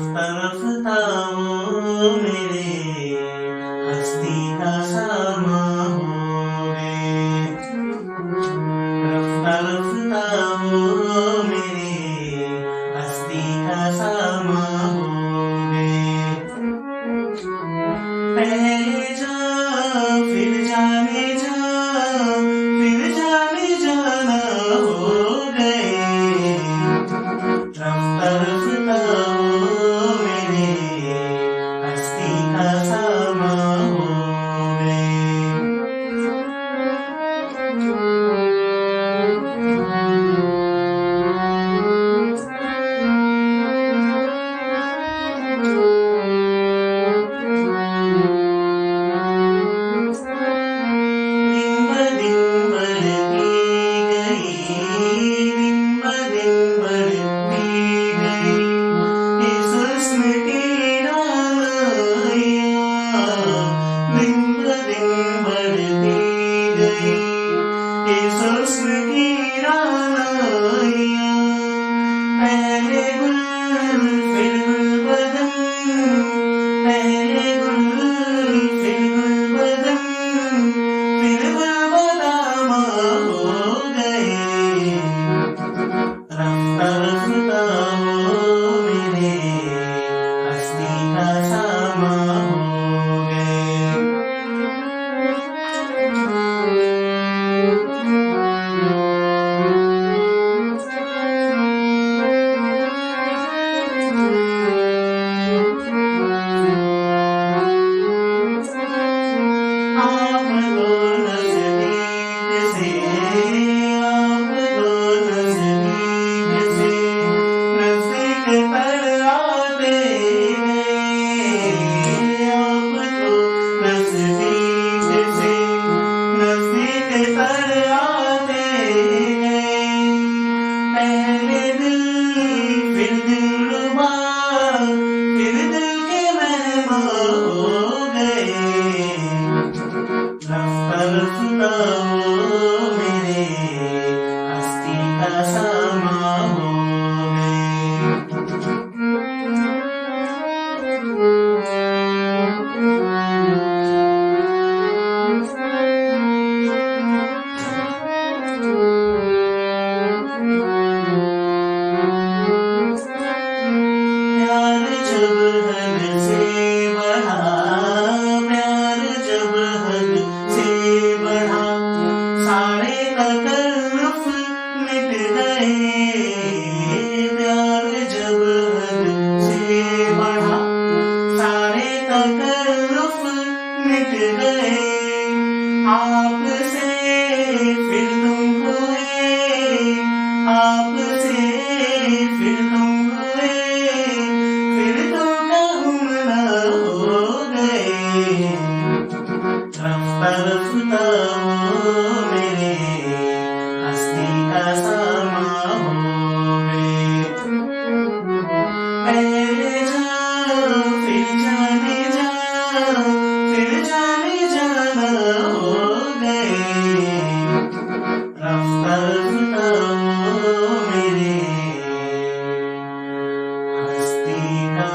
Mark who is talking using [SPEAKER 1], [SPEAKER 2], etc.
[SPEAKER 1] रफ्ता रफ्ता वो मेरे हस्ती का सामा हो गए। रफ्ता रफ्ता वो मेरे हस्ती का सामा हो गए। पहले जा फिर जाने जा, फिर जाने जाना हो गए। रफ्ता रफ्ता वो मेरे हस्ती का सामा हो गए। पहले गुल फिर गुलबदन, पहले गुल फिर गुलबदन, फिर गुलबदाम हो गए। रफ्ता रफ्ता वो मेरे हस्ती का सामा हो गए। पहले दिल फिर दिलरुबा, फिर दिल के मेहमान हो गए। रफ्ता रफ्ता वो मेरे हस्ती का सामा हो गए। प्यार जब हद से बढ़ा, प्यार जब हद से बढ़ा, सारे तकल्लुफ मिट गए। प्यार जब हद से बढ़ा, सारे तकल्लुफ मिट गए। आपसे फिर तुम हुए, आपसे फिर तुम हुए, फिर तुम का गुमना हो गए। रफ्ता रफ्ता वो मेरे हस्ती का सामा हो गए। पहले जा फिर जाने जा, फिर जाने जाना हो गए। रफ्ता रफ्ता वो मेरे हस्ती का